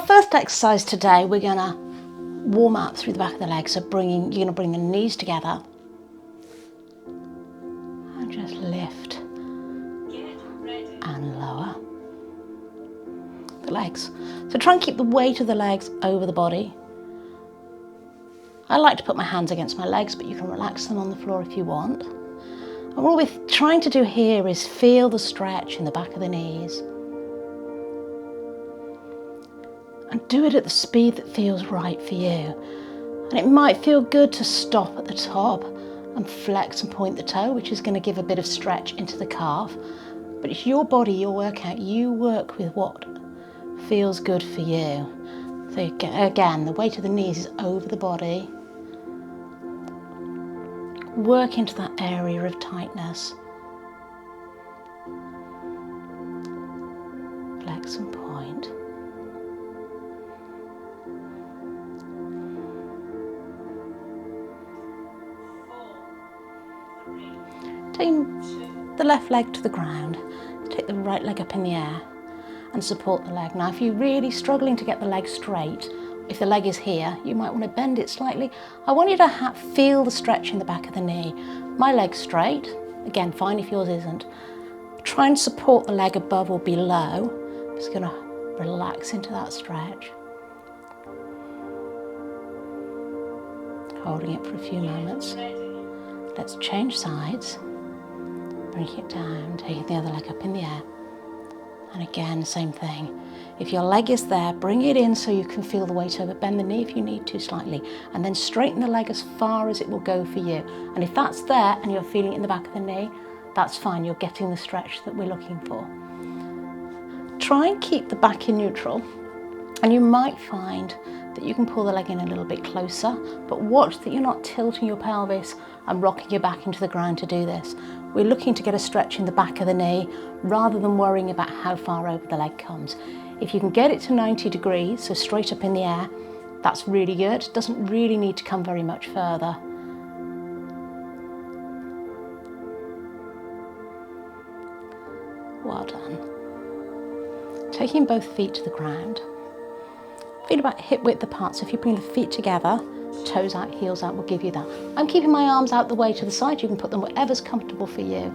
First exercise today, we're going to warm up through the back of the legs. So you're going to bring the knees together and just lift and lower the legs. So try and keep the weight of the legs over the body. I like to put my hands against my legs, but you can relax them on the floor if you want. And what we're trying to do here is feel the stretch in the back of the knees. And do it at the speed that feels right for you. And it might feel good to stop at the top and flex and point the toe, which is going to give a bit of stretch into the calf. But it's your body, your workout. You work with what feels good for you. So again, the weight of the knees is over the body. Work into that area of tightness. Flex and point. Taking the left leg to the ground, take the right leg up in the air and support the leg. Now if you're really struggling to get the leg straight, if the leg is here, you might want to bend it slightly. I want you to feel the stretch in the back of the knee. My leg's straight, again fine if yours isn't. Try and support the leg above or below. I'm just going to relax into that stretch. Holding it for a few moments. Let's change sides. Bring it down, taking the other leg up in the air. And again, same thing. If your leg is there, bring it in so you can feel the weight over. Bend the knee if you need to slightly. And then straighten the leg as far as it will go for you. And if that's there and you're feeling it in the back of the knee, that's fine. You're getting the stretch that we're looking for. Try and keep the back in neutral. And you might find that you can pull the leg in a little bit closer, but watch that you're not tilting your pelvis and rocking your back into the ground to do this. We're looking to get a stretch in the back of the knee rather than worrying about how far over the leg comes. If you can get it to 90 degrees, so straight up in the air, that's really good. It doesn't really need to come very much further. Well done. Taking both feet to the ground. Feet about hip width apart, so if you bring the feet together, toes out, heels out will give you that. I'm keeping my arms out the way to the side. You can put them whatever's comfortable for you.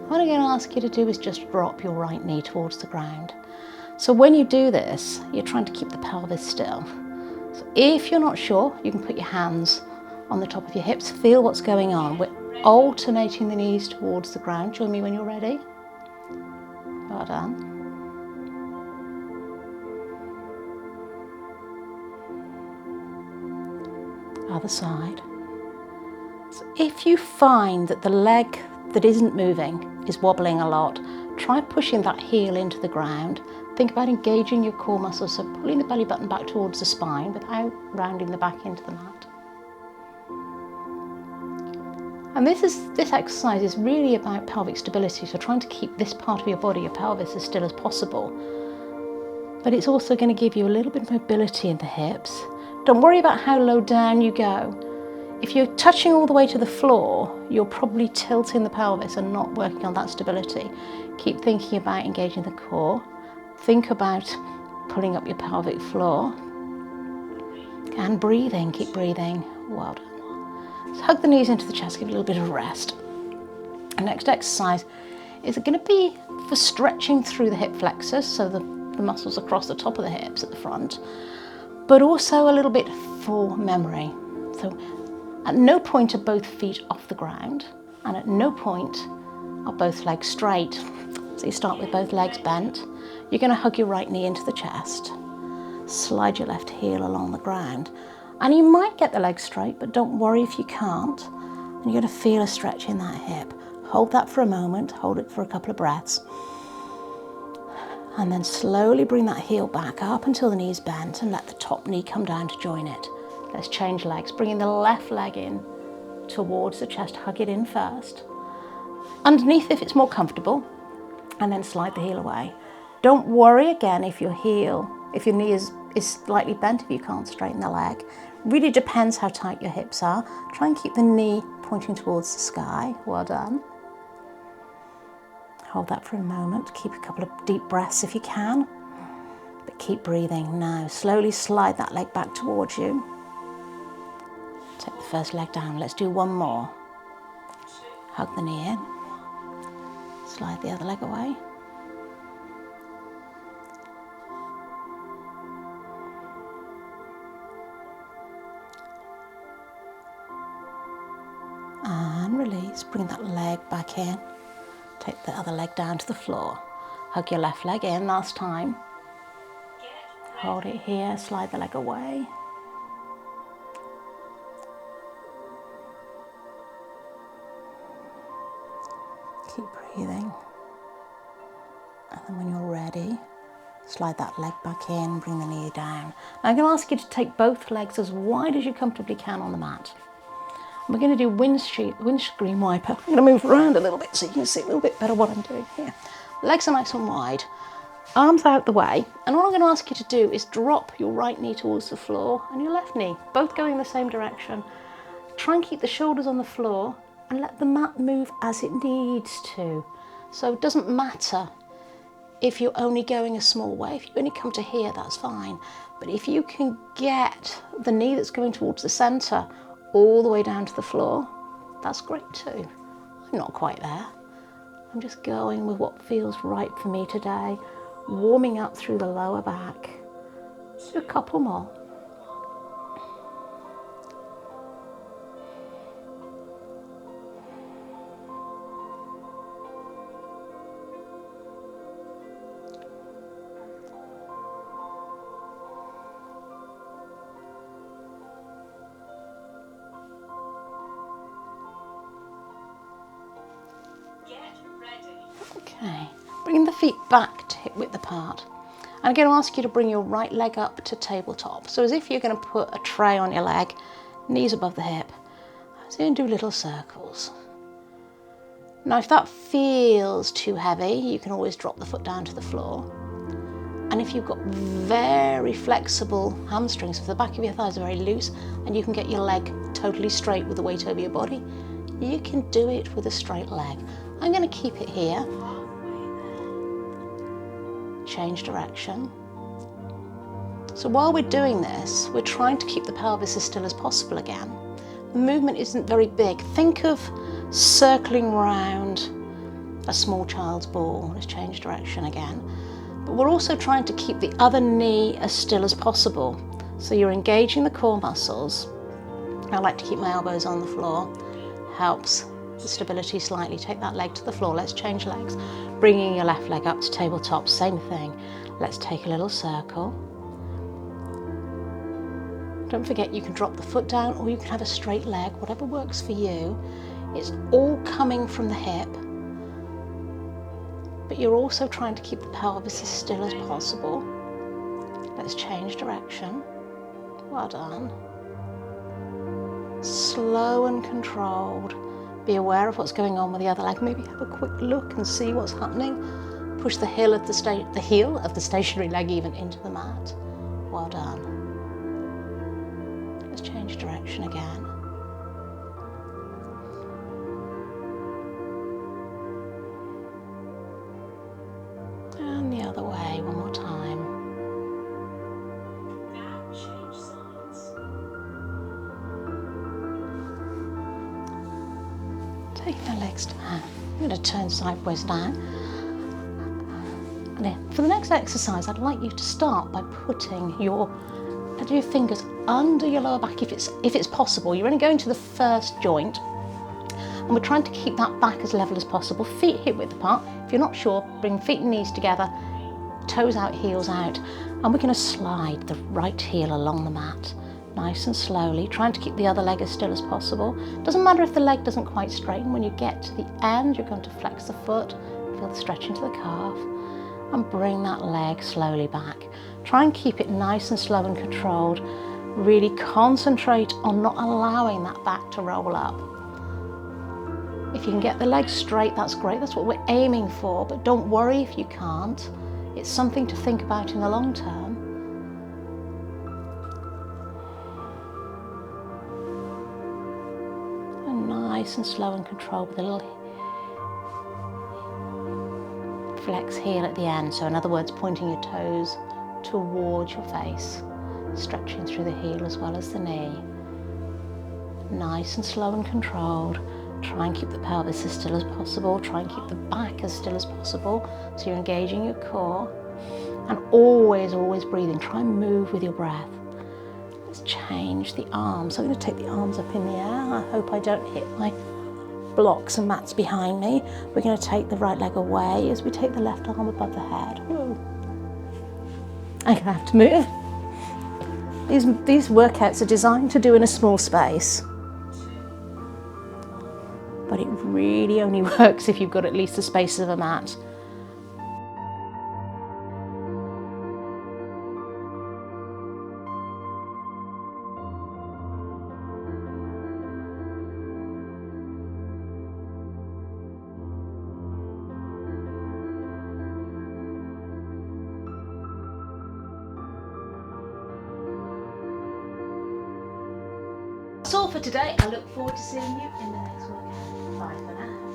What I'm going to ask you to do is just drop your right knee towards the ground. So when you do this, you're trying to keep the pelvis still. So if you're not sure, you can put your hands on the top of your hips, feel what's going on. We're alternating the knees towards the ground. Join me when you're ready. Well done. Other side. So if you find that the leg that isn't moving is wobbling a lot, try pushing that heel into the ground. Think about engaging your core muscles, so pulling the belly button back towards the spine without rounding the back into the mat. And this exercise is really about pelvic stability, so trying to keep this part of your body, your pelvis, as still as possible. But it's also going to give you a little bit of mobility in the hips. Don't worry about how low down you go. If you're touching all the way to the floor, you're probably tilting the pelvis and not working on that stability. Keep thinking about engaging the core. Think about pulling up your pelvic floor. And breathing, keep breathing. Well done. So hug the knees into the chest, give it a little bit of rest. The next exercise is going to be for stretching through the hip flexors, so the muscles across the top of the hips at the front, but also a little bit for memory. So at no point are both feet off the ground, and at no point are both legs straight. So you start with both legs bent. You're going to hug your right knee into the chest, slide your left heel along the ground, and you might get the legs straight, but don't worry if you can't. And you're going to feel a stretch in that hip. Hold that for a moment, hold it for a couple of breaths. And then slowly bring that heel back up until the knee's bent and let the top knee come down to join it. Let's change legs, bringing the left leg in towards the chest, hug it in first. Underneath if it's more comfortable, and then slide the heel away. Don't worry again if your knee is slightly bent, if you can't straighten the leg. Really depends how tight your hips are. Try and keep the knee pointing towards the sky. Well done. Hold that for a moment. Keep a couple of deep breaths if you can. But keep breathing. Now, slowly slide that leg back towards you. Take the first leg down. Let's do one more. Hug the knee in. Slide the other leg away. And release. Bring that leg back in. Take the other leg down to the floor. Hug your left leg in last time. Hold it here. Slide the leg away. Keep breathing. And then when you're ready, slide that leg back in, bring the knee down. Now I'm going to ask you to take both legs as wide as you comfortably can on the mat. And we're going to do windscreen wiper. I'm going to move around a little bit so you can see a little bit better what I'm doing here. Legs are nice and wide, arms out the way, and all I'm going to ask you to do is drop your right knee towards the floor and your left knee, both going in the same direction. Try and keep the shoulders on the floor and let the mat move as it needs to. So it doesn't matter if you're only going a small way. If you only come to here, that's fine. But if you can get the knee that's going towards the centre all the way down to the floor, that's great too. I'm not quite there. I'm just going with what feels right for me today, warming up through the lower back. Just do a couple more. Okay, bring the feet back to hip width apart. I'm going to ask you to bring your right leg up to tabletop. So as if you're going to put a tray on your leg, knees above the hip. So you're going to do little circles. Now if that feels too heavy, you can always drop the foot down to the floor. And if you've got very flexible hamstrings, if the back of your thighs are very loose and you can get your leg totally straight with the weight over your body, you can do it with a straight leg. I'm going to keep it here. Change direction. So while we're doing this, we're trying to keep the pelvis as still as possible again. The movement isn't very big. Think of circling round a small child's ball. Let's change direction again. But we're also trying to keep the other knee as still as possible. So you're engaging the core muscles. I like to keep my elbows on the floor. Helps the stability slightly. Take that leg to the floor. Let's change legs. Bringing your left leg up to tabletop, same thing. Let's take a little circle. Don't forget you can drop the foot down or you can have a straight leg, whatever works for you. It's all coming from the hip, but you're also trying to keep the pelvis as still as possible. Let's change direction. Well done. Slow and controlled. Be aware of what's going on with the other leg. Maybe have a quick look and see what's happening. Push the heel of the stationary leg even into the mat. Well done. Let's change direction again. And the other way, one more time. Now change sides. Take the legs down. I'm going to turn sideways now. And then for the next exercise, I'd like you to start by putting your fingers under your lower back if it's possible. You're only going to the first joint, and we're trying to keep that back as level as possible. Feet hip width apart. If you're not sure, bring feet and knees together, toes out, heels out, and we're going to slide the right heel along the mat, nice and slowly, trying to keep the other leg as still as possible. Doesn't matter if the leg doesn't quite straighten. When you get to the end, you're going to flex the foot, feel the stretch into the calf, and bring that leg slowly back. Try and keep it nice and slow and controlled. Really concentrate on not allowing that back to roll up. If you can get the leg straight, that's great. That's what we're aiming for, but don't worry if you can't. It's something to think about in the long term. And nice and slow and controlled with a little flex heel at the end. So in other words, pointing your toes towards your face, stretching through the heel as well as the knee. Nice and slow and controlled. Try and keep the pelvis as still as possible. Try and keep the back as still as possible. So you're engaging your core. And always, always breathing. Try and move with your breath. Let's change the arms. So I'm going to take the arms up in the air. I hope I don't hit my blocks and mats behind me. We're going to take the right leg away as we take the left arm above the head. Woo. I'm going to have to move. These workouts are designed to do in a small space. But it really only works if you've got at least the space of a mat. That's all for today. I look forward to seeing you in the next workout. Bye for now.